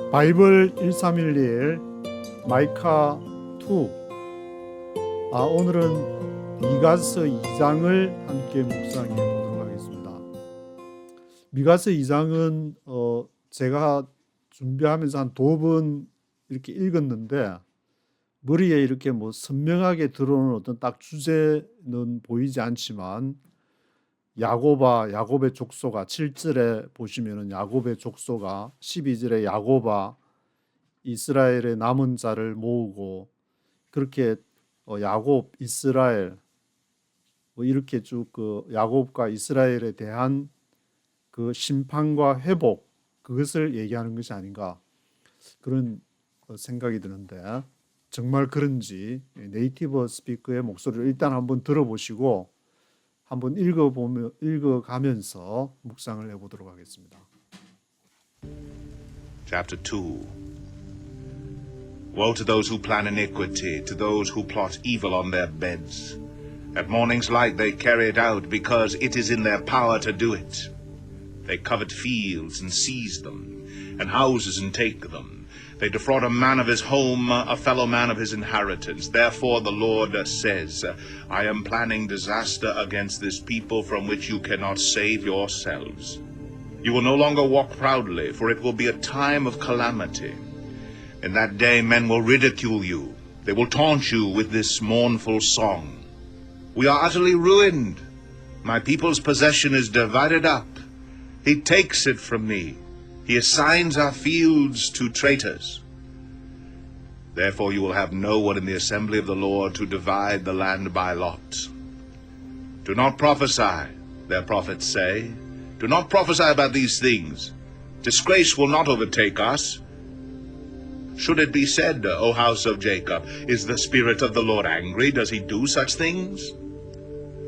바이블 1311 마이카 2. 오늘은 미가서 2장을 함께 묵상해 보도록 하겠습니다. 미가서 2장은 제가 준비하면서 한 2번 이렇게 읽었는데 머리에 이렇게 선명하게 들어오는 어떤 딱 주제는 보이지 않지만 야곱의 족속아 7절에 보시면은 야곱의 족속아 12절에 야곱아 이스라엘의 남은 자를 모으고 그렇게 야곱 이스라엘 이렇게 쭉 그 야곱과 이스라엘에 대한 그 심판과 회복 그것을 얘기하는 것이 아닌가 그런 생각이 드는데 정말 그런지 네이티브 스피커의 목소리를 일단 한번 들어보시고 한번 읽어가면서 묵상을 해보도록 하겠습니다. Chapter 2. Woe to those who plan iniquity, to those who plot evil on their beds. At morning's light they carry it out, because it is in their power to do it. They covet fields and seize them, and houses and take them. They defraud a man of his home, a fellow man of his inheritance. Therefore the Lord says, I am planning disaster against this people from which you cannot save yourselves. You will no longer walk proudly, for it will be a time of calamity. In that day men will ridicule you. They will taunt you with this mournful song. We are utterly ruined. My people's possession is divided up. He takes it from me. He assigns our fields to traitors. Therefore you will have no one in the assembly of the Lord to divide the land by lot. Do not prophesy, their prophets say. Do not prophesy about these things. Disgrace will not overtake us. Should it be said, O house of Jacob, is the Spirit of the Lord angry? Does he do such things?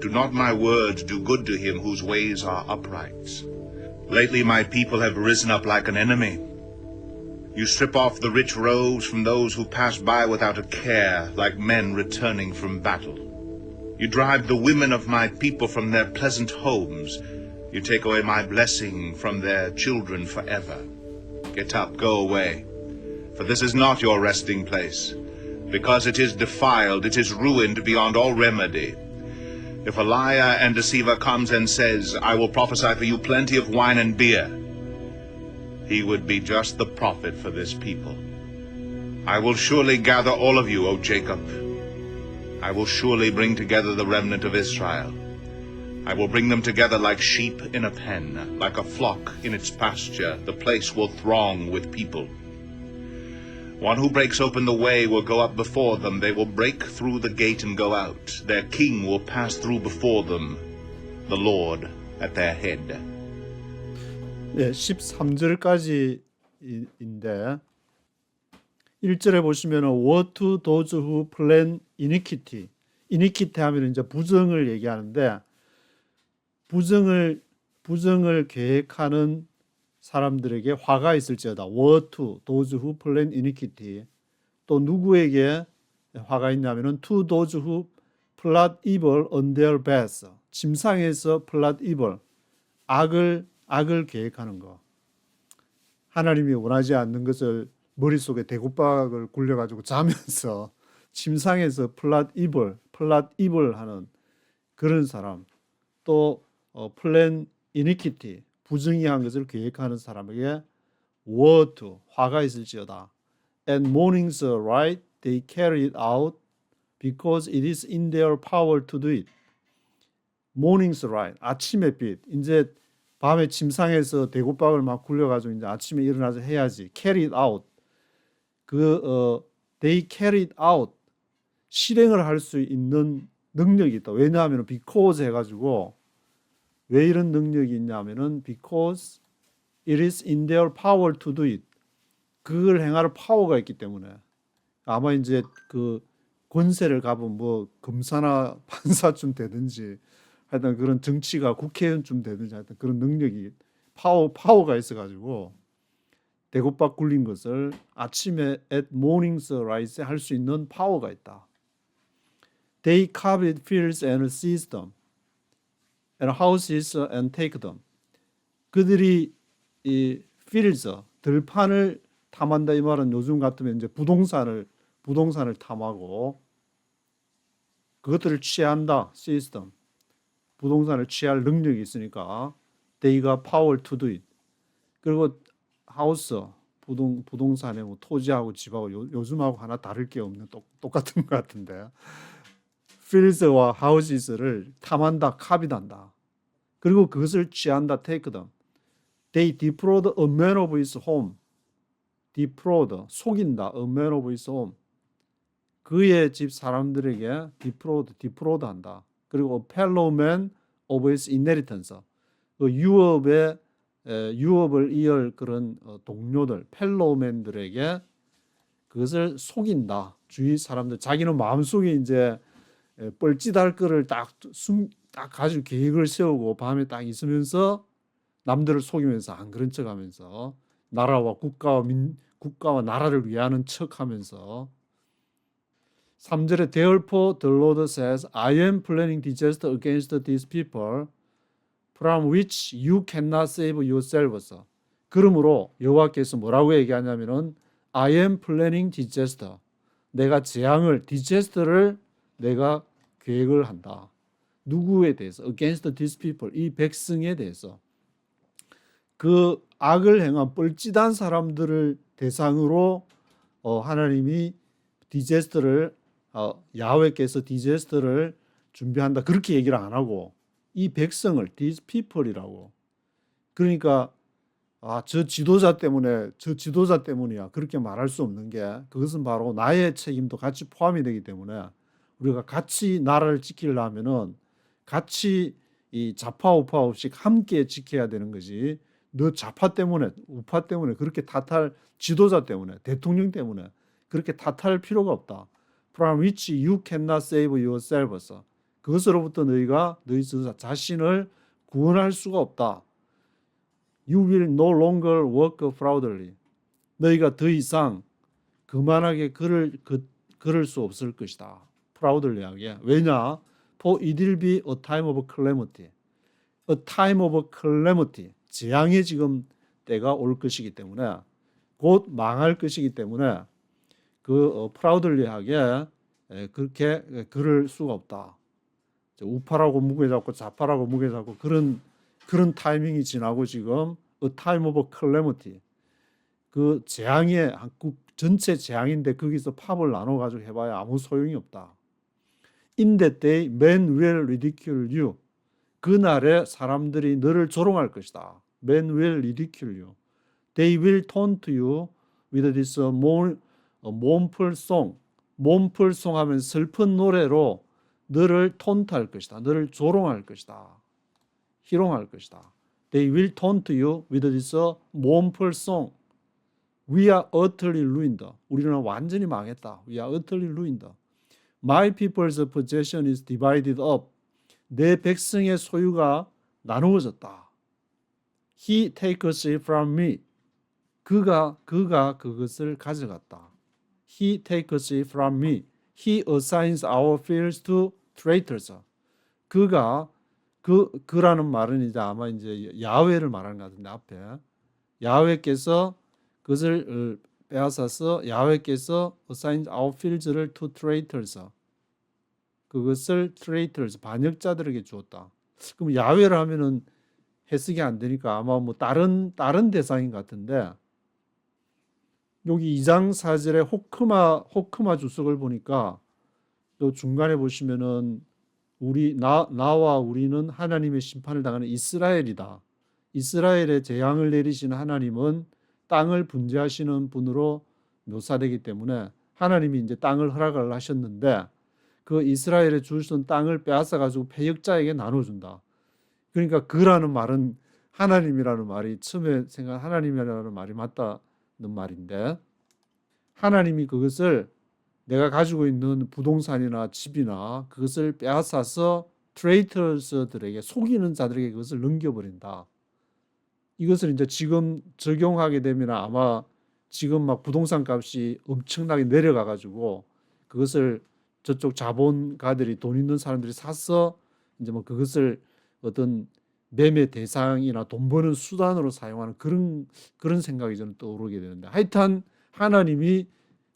Do not my words do good to him whose ways are upright? Lately my people have risen up like an enemy. You strip off the rich robes from those who pass by without a care, like men returning from battle. You drive the women of my people from their pleasant homes. You take away my blessing from their children forever. Get up, go away, for this is not your resting place. Because it is defiled, it is ruined beyond all remedy. If a liar and deceiver comes and says, I will prophesy for you plenty of wine and beer, he would be just the prophet for this people. I will surely gather all of you, O Jacob. I will surely bring together the remnant of Israel. I will bring them together like sheep in a pen, like a flock in its pasture. The place will throng with people. One who breaks open the way will go up before them. They will break through the gate and go out. Their king will pass through before them, the Lord at their head. 네, 13절까지인데 1절에 보시면 Woe to those who plan iniquity. iniquity 하면 이제 부정을 얘기하는데 부정을 계획하는 사람들에게 화가 있을지어다. Woe to those who plan iniquity. 또 누구에게 화가 있냐면은 to those who plot evil on their beds. 침상에서 plot evil. 악을 계획하는 거. 하나님이 원하지 않는 것을 머릿속에 대구박을 굴려가지고 자면서 침상에서 plot evil 하는 그런 사람. 또 plan iniquity. 부정의한 것을 계획하는 사람에게 woe to 화가 있을지어다. And morning's right they carry it out because it is in their power to do it. morning's right 아침의 빛 이제 밤에 침상에서 대구박을 막 굴려가지고 이제 아침에 일어나서 해야지. carry it out they carry it out 실행을 할 수 있는 능력이 있다. 왜냐하면 because 해가지고 왜 이런 능력이 있냐면은 because it is in their power to do it. 그걸 행할 파워가 있기 때문에 아마 이제 그 권세를 가본 검사나 판사쯤 되든지 하여튼 그런 정치가 국회의원쯤 되든지 하여튼 그런 능력이 파워가 있어가지고 대구박 굴린 것을 아침에 at morning's rise 할 수 있는 파워가 있다. They covet fields and seize them. and houses and take them. 그들이 이 fields 들판을 탐한다 이 말은 요즘 같으면 이제 부동산을 탐하고 그것들을 취한다 시스템 부동산을 취할 능력이 있으니까 they got power to do it. 그리고 하우스 부동산에 뭐 토지하고 집하고 요즘하고 하나 다를 게 없는 똑같은 것 같은데 fields와 houses를 탐한다 카비한다. 그리고 그것을 취한다 take them. They defraud a man of his home. defraud 속인다 a man of his home. 그의 집 사람들에게 defraud 한다. 그리고 a fellow man of his inheritance. 그 유업을 이을 그런 동료들, 펠로우맨들에게 그것을 속인다. 주위 사람들 자기는 마음속에 이제 뻘짓할 거를 딱 가지고 계획을 세우고 밤에 딱 있으면서 남들을 속이면서 안 그런 척하면서 나라와 국가와 나라를 위하는 척하면서 3절에 Therefore the Lord says, I am planning disaster against these people from which you cannot save yourselves. 그러므로 여호와께서 뭐라고 얘기하냐면은 I am planning disaster. 내가 disaster를 내가 계획을 한다. 누구에 대해서? Against these people. 이 백성에 대해서. 그 악을 행한 뻘짓한 사람들을 대상으로 하나님이 디제스터를 야훼께서 디제스터를 준비한다. 그렇게 얘기를 안 하고 이 백성을 these people이라고. 그러니까 저 지도자 때문이야. 그렇게 말할 수 없는 게 그것은 바로 나의 책임도 같이 포함이 되기 때문에 우리가 같이 나라를 지키려면은 같이 이 좌파 우파 없이 함께 지켜야 되는 거지. 너 좌파 때문에 우파 때문에 그렇게 탓할 지도자 때문에 대통령 때문에 그렇게 탓할 필요가 없다. From which you cannot save yourselves. 그것으로부터 너희가 너희 자신을 구원할 수가 없다. You will no longer work proudly. 너희가 더 이상 그만하게 걸을 수 없을 것이다. proudly하게. 왜냐? For it will be a time of calamity. A time of calamity. 재앙의 지금 때가 올 것이기 때문에 곧 망할 것이기 때문에 그 proudly하게 그렇게 걸을 수가 없다. 우파라고 무게 잡고 좌파라고 무게 잡고 그런 타이밍이 지나고 지금 a time of calamity 그 재앙의 한국 전체 재앙인데 거기서 팝을 나눠 가지고 해봐야 아무 소용이 없다. In that day, men will ridicule you. 그날에 사람들이 너를 조롱할 것이다. Men will ridicule you. They will taunt you with this mournful song. mournful song 하면 슬픈 노래로 너를 톤트할 것이다. 너를 조롱할 것이다. 희롱할 것이다. They will taunt you with this mournful song. We are utterly ruined. 우리는 완전히 망했다. We are utterly ruined. My people's possession is divided up. 내 백성의 소유가 나누어졌다. He takes it from me. 그가 그것을 가져갔다. He takes it from me. He assigns our fields to traitors. 그라는 말은 이제 아마 이제 야훼를 말하는 것 같은데 앞에 야훼께서 그것을 빼앗아서 야훼께서 assigns our fields를 to traitors. 그것을 traitors 반역자들에게 주었다. 그럼 야훼를 하면은 해석이 안 되니까 아마 뭐 다른 대상인 것 같은데 여기 2장 4절에 호크마 주석을 보니까 또 중간에 보시면은 나와 우리는 하나님의 심판을 당하는 이스라엘이다. 이스라엘의 재앙을 내리시는 하나님은 땅을 분재하시는 분으로 묘사되기 때문에 하나님이 이제 땅을 허락을 하셨는데 그 이스라엘에 주신 땅을 빼앗아 가지고 패역자에게 나눠준다. 그러니까 그라는 말은 하나님이라는 말이 처음에 생각 하나님이라는 말이 맞다는 말인데 하나님이 그것을 내가 가지고 있는 부동산이나 집이나 그것을 빼앗아서 트레이터스들에게 속이는 자들에게 그것을 넘겨버린다. 이것을 이제 지금 적용하게 되면 아마 지금 막 부동산 값이 엄청나게 내려가 가지고 그것을 저쪽 자본가들이 돈 있는 사람들이 사서 이제 뭐 그것을 어떤 매매 대상이나 돈 버는 수단으로 사용하는 그런 생각이 저는 떠오르게 되는데, 하여튼 하나님이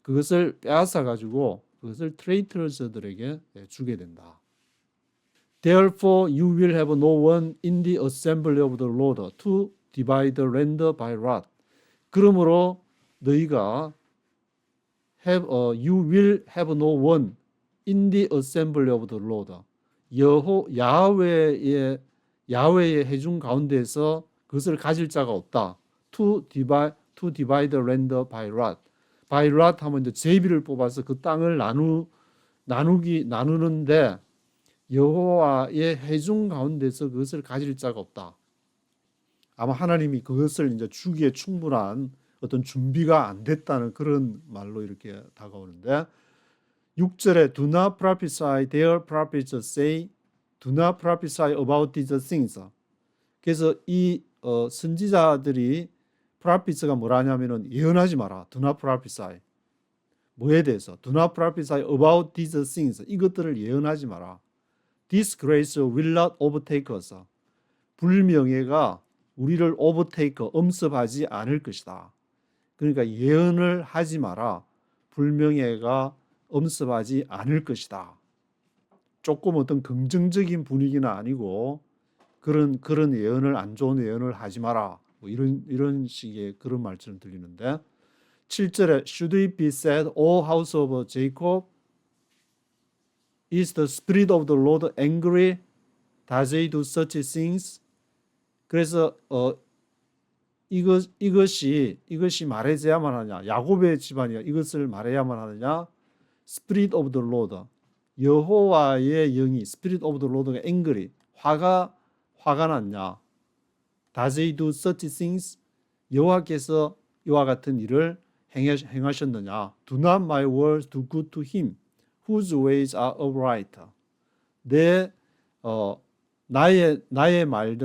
그것을 빼앗아 가지고 그것을 트레이터즈들에게 주게 된다. Therefore you will have no one in the assembly of the Lord to divide the land by lot. 그러므로 너희가 you will have no one in the assembly of the Lord. 야훼의 회중 가운데서 그것을 가질 자가 없다. To divide the land by lot. by lot 하면 이제 제비를 뽑아서 그 땅을 나누는데 여호와의 회중 가운데서 그것을 가질 자가 없다. 아마 하나님이 그것을 이제 주기에 충분한 어떤 준비가 안 됐다는 그런 말로 이렇게 다가오는데, 6절에 do not prophesy their prophets say do not prophesy about these things. 그래서 이 선지자들이 prophets가 뭐라 하냐면은 예언하지 마라. do not prophesy. 뭐에 대해서? do not prophesy about these things. 이것들을 예언하지 마라. Disgrace will not overtake us. 불명예가 우리를 overtake, 엄습하지 않을 것이다. 그러니까 예언을 하지 마라. 불명예가 엄습하지 않을 것이다. 조금 어떤 긍정적인 분위기는 아니고 그런 예언을, 안 좋은 예언을 하지 마라. 뭐 이런 식의 그런 말처럼 들리는데, 7절에 Should it be said, O house of Jacob, is the spirit of the Lord angry? Does he do such things? 그래서 이것이 말해야만 하냐? 야곱의 집안이야. 이것을 말해야만 하느냐? Spirit of the Lord, 여호와의 영이 Spirit of the Lord가 angry, 화가 났냐? Does he do such things? 여호와께서 이와 같은 일을 행하셨느냐? Do not my words do good to him, whose ways are upright. 나의 말이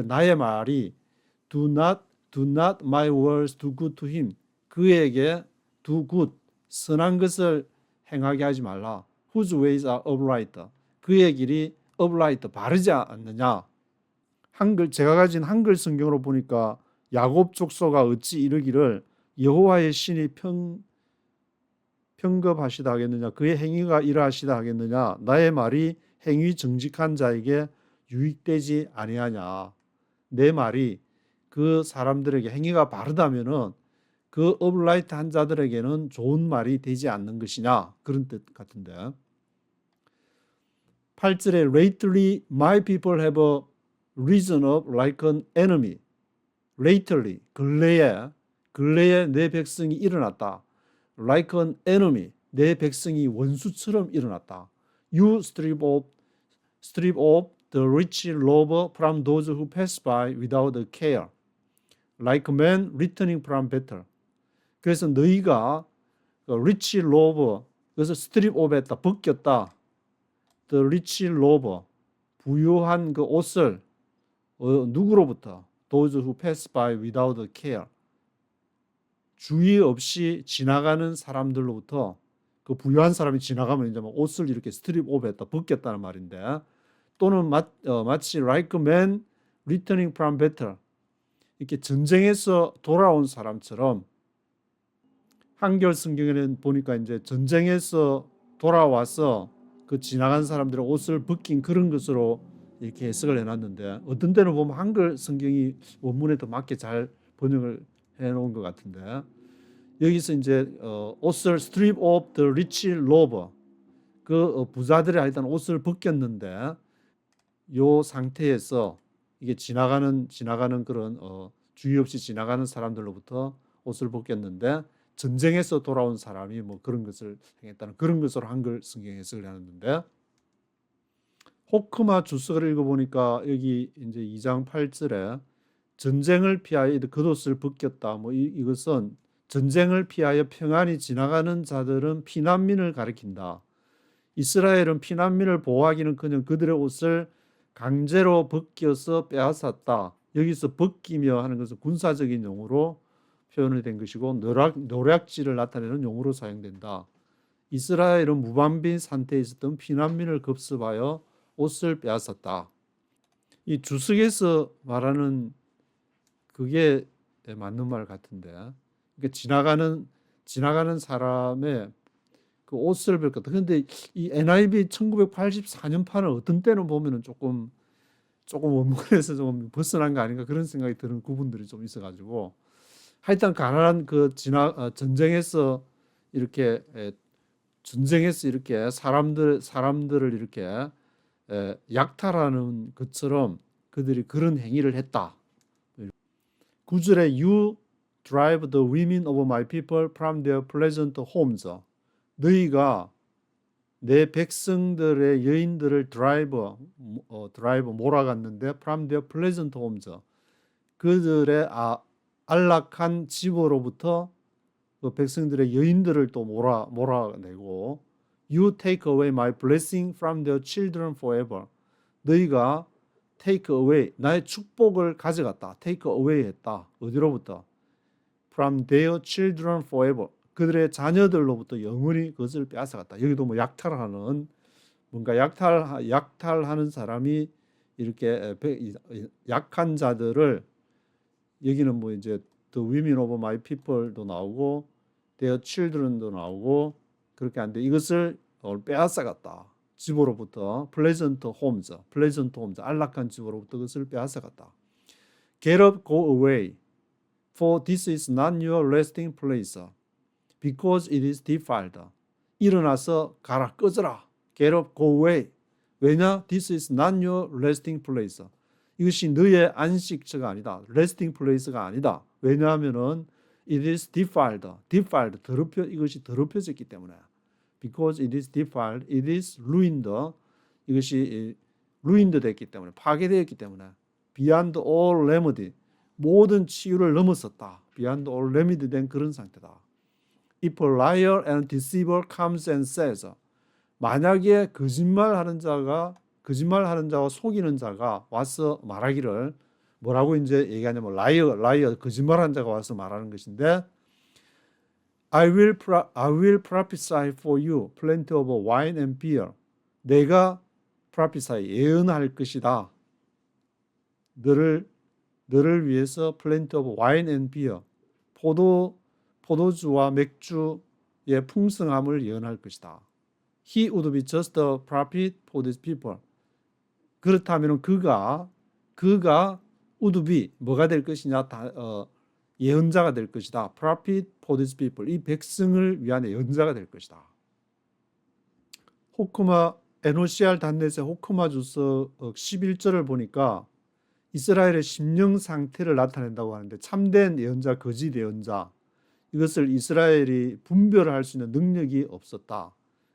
do not my words do good to him. 그에게 do good, 선한 것을 행하게 하지 말라. Whose ways are upright. 그의 길이 upright, 바르지 않느냐. 제가 가진 한글 성경으로 보니까 야곱 족속아 어찌 이르기를 여호와의 신이 평급하시다 하겠느냐. 그의 행위가 이러하시다 하겠느냐. 나의 말이 행위 정직한 자에게 유익되지 아니하냐. 내 말이 그 사람들에게 행위가 바르다면은 그 upright한 자들에게는 좋은 말이 되지 않는 것이냐. 그런 뜻 같은데, 8절에 Lately my people have risen up like an enemy. Lately, 근래에 내 백성이 일어났다. Like an enemy, 내 백성이 원수처럼 일어났다. You strip off the rich robber from those who pass by without care. Like men returning from battle. 그래서 너희가 rich robber, 그래서 strip off했다, 벗겼다. The rich robber, 부유한 그 옷을 누구로부터? Those who pass by without care. 주의 없이 지나가는 사람들로부터, 그 부유한 사람이 지나가면 이제 옷을 이렇게 스트립 오프했다, 벗겼다는 말인데, 또는 마치 like men returning from battle, 이렇게 전쟁에서 돌아온 사람처럼, 한겨울 성경에는 보니까 이제 전쟁에서 돌아와서 그 지나간 사람들의 옷을 벗긴 그런 것으로 이렇게 해석을 해놨는데, 어떤 때는 보면 한글 성경이 원문에 더 맞게 잘 번역을 해놓은 것 같은데, 여기서 이제 옷을 strip off the rich robber, 그 부자들이 하여튼 옷을 벗겼는데, 요 상태에서 이게 지나가는 그런 주의 없이 지나가는 사람들로부터 옷을 벗겼는데, 전쟁에서 돌아온 사람이 뭐 그런 것을 행했다는 그런 것으로 한글 성경 해석을 하는데, 호크마 주석을 읽어보니까 여기 이제 2장 8절에 전쟁을 피하여 겉옷을 벗겼다. 뭐 이것은 전쟁을 피하여 평안히 지나가는 자들은 피난민을 가리킨다. 이스라엘은 피난민을 보호하기는커녕 그들의 옷을 강제로 벗겨서 빼앗았다. 여기서 벗기며 하는 것은 군사적인 용어로 표현이 된 것이고, 노략질을 나타내는 용어로 사용된다. 이스라엘은 무방비 상태에 있었던 피난민을 급습하여 옷을 빼앗았다. 이 주석에서 말하는 그게 맞는 말 같은데, 그러니까 지나가는 사람의 그 옷을 볼 것같다. 근데 이 NIV 1984년판을 어떤 때는 보면은 조금 원문에서 좀 벗어난 거 아닌가 그런 생각이 드는 부분들이 좀 있어가지고, 하여튼 가난한 그 전쟁에서 이렇게 사람들을 이렇게 약탈하는 것처럼 그들이 그런 행위를 했다. 9절에 You drive the women of my people from their pleasant homes. 너희가 내 백성들의 여인들을 드라이브 몰아갔는데 from their pleasant homes. 그들의 안락한 집으로부터 그 백성들의 여인들을 또 몰아내고 You take away my blessing from their children forever. 너희가 take away 나의 축복을 가져갔다. take away 했다. 어디로부터? From their children forever. 그들의 자녀들로부터 영원히 그것을 빼앗아갔다. 여기도 뭐 약탈하는 뭔가 약탈하는 사람이 이렇게 약한 자들을 여기는 뭐 이제 The women of my people도 나오고 their children도 나오고 그렇게 하는데 이것을 빼앗아갔다. 집으로부터 pleasant homes 안락한 집으로부터 그것을 빼앗아갔다. Get up, go away, for this is not your resting place, because it is defiled. 일어나서 가라, 꺼져라. Get up, go away. 왜냐? This is not your resting place. 이것이 너의 안식처가 아니다. resting place가 아니다. 왜냐하면은 it is defiled. 이것이 더럽혀졌기 때문에. Because it is defiled, it is ruined. 이것이 ruined 됐기 때문에, 파괴되었기 때문에. Beyond all remedy. 모든 치유를 넘어섰다. Beyond all remedy 된 그런 상태다. If a liar and deceiver comes and says, 만약에 거짓말하는 자와 속이는 자가 와서 말하기를 뭐라고 이제 얘기하냐면 liar 거짓말하는 자가 와서 말하는 것인데 I will prophesy for you plenty of wine and beer. 내가 prophesy 예언할 것이다. 너를 위해서 plenty of wine and beer. 포도주와 맥주의 풍성함을 예언할 것이다. He would be just a prophet for these people. 그렇다면 그가 would be 뭐가 될 것이냐? 예언자가 될 것이다. Prophet for these people. 이 백성을 위한 예언자가 될 것이다. NOCR 단넷의 호크마 주석 11절을 보니까 이스라엘의 심령 상태를 나타낸다고 하는데 참된 예언자, 거짓 예언자 이것을 이스라엘이 분별할 수 있는 능력이 없었다.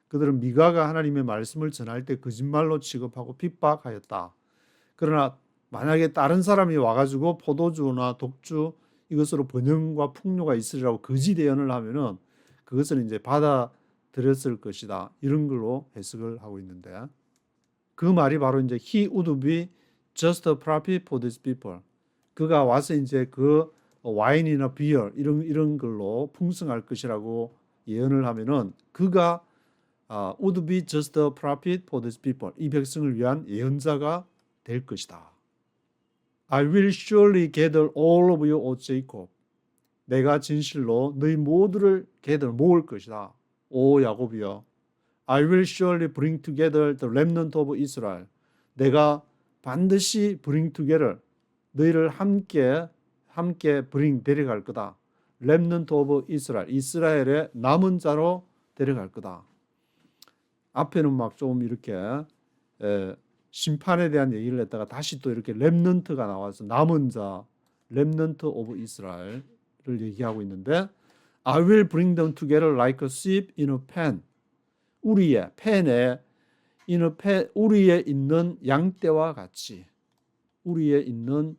그들은 미가가 하나님의 말씀을 전할 때 거짓말로 취급하고 핍박하였다. 그러나 만약에 다른 사람이 와가지고 포도주나 독주 이것으로 번영과 풍요가 있으리라고 거짓 예언을 하면은 그것을 이제 받아들였을 것이다. 이런 걸로 해석을 하고 있는데 그 말이 바로 이제 He would be just a prophet for these people. 그가 와서 이제 그 와인이나 비어 이런 걸로 풍성할 것이라고 예언을 하면은 그가 would be just a prophet for these people. 이 백성을 위한 예언자가 될 것이다. I will surely gather all of you, O Jacob. 내가 진실로 너희 모두를 모을 것이다. 오 야곱이여. I will surely bring together the remnant of Israel. 내가 반드시 bring together 너희를 함께 데려갈 거다. remnant of Israel. 이스라엘의 남은 자로 데려갈 거다. 앞에는 막 좀 이렇게 심판에 대한 얘기를 했다가 다시 또 이렇게 렘넌트가 나와서 남은 자, 렘넌트 오브 이스라엘을 얘기하고 있는데 I will bring them together like a sheep in a pen. 우리의 펜에 우리에 있는 양떼와 같이 우리에 있는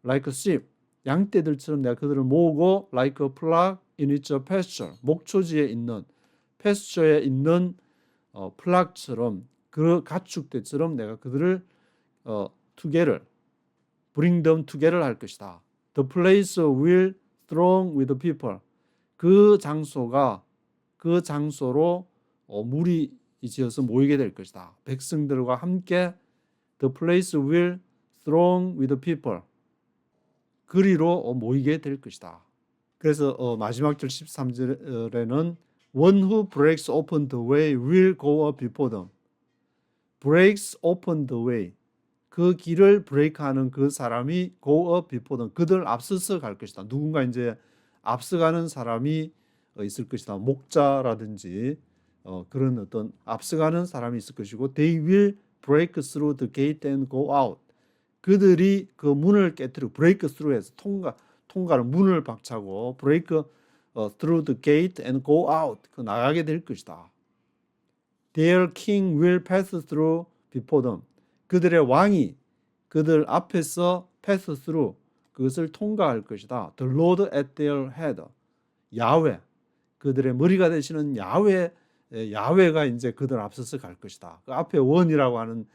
like a sheep 양떼들처럼 내가 그들을 모으고 like a flock in its pasture 목초지에 있는 pasture에 있는 플락처럼 그 가축대처럼 내가 그들을 together, bring them together 할 것이다. The place will throng with the people. 그 장소로 물이 지어서 모이게 될 것이다. 백성들과 함께 the place will throng with people. 그리로 모이게 될 것이다. 그래서 마지막 절 13절에는 one who breaks open the way will go up before them. breaks open the way. 그 길을 브레이크하는 그 사람이 go up before them. 그들 앞서서 갈 것이다. 누군가 이제 앞서가는 사람이 있을 것이다. 목자라든지 그런 어떤 앞서가는 사람이 있을 것이고 they will break through the gate and go out. 그들이 그 문을 깨뜨리고 break through해서 통과를 문을 박차고 break through the gate and go out. 그 나가게 될 것이다. Their king will pass through before them. 그들의 왕이 그들 앞에서 pass through 그것을 통과할 것이다. The Lord at their head. 야훼. 그들의 머리가 되시는 야훼가 이제 그들 앞서서 갈 것이다. 그 앞에 원이라고 하는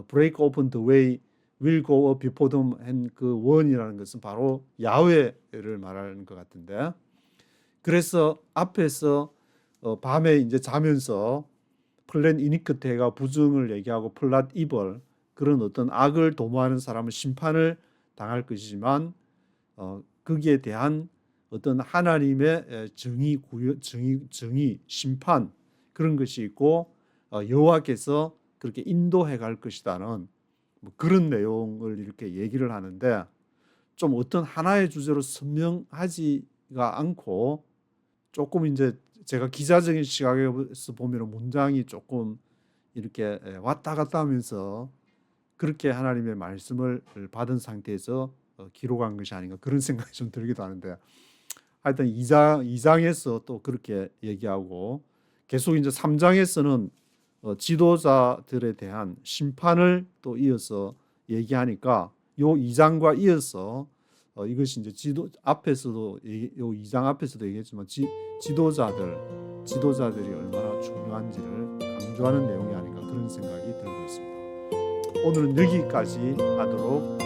break open the way will go up before them 한 그 원이라는 것은 바로 야훼를 말하는 것 같은데, 그래서 앞에서 밤에 이제 자면서 플랜 이니크테가 부정을 얘기하고 플랏 이벌 그런 어떤 악을 도모하는 사람은 심판을 당할 것이지만 거기에 대한 어떤 하나님의 정의, 심판 그런 것이 있고 여호와께서 그렇게 인도해 갈 것이다는 그런 내용을 이렇게 얘기를 하는데, 좀 어떤 하나의 주제로 선명하지가 않고 조금 이제 제가 기자적인 시각에서 보면 문장이 조금 이렇게 왔다 갔다 하면서 그렇게 하나님의 말씀을 받은 상태에서 기록한 것이 아닌가 그런 생각이 좀 들기도 하는데, 하여튼 2장에서 또 그렇게 얘기하고 계속 이제 3장에서는 지도자들에 대한 심판을 또 이어서 얘기하니까 요 2장과 이어서 이것이 이제 앞에서도 요 2장 앞에서도 얘기했지만 지도자들이 얼마나 중요한지를 강조하는 내용이 아닌가 그런 생각이 들고 있습니다. 오늘은 여기까지 하도록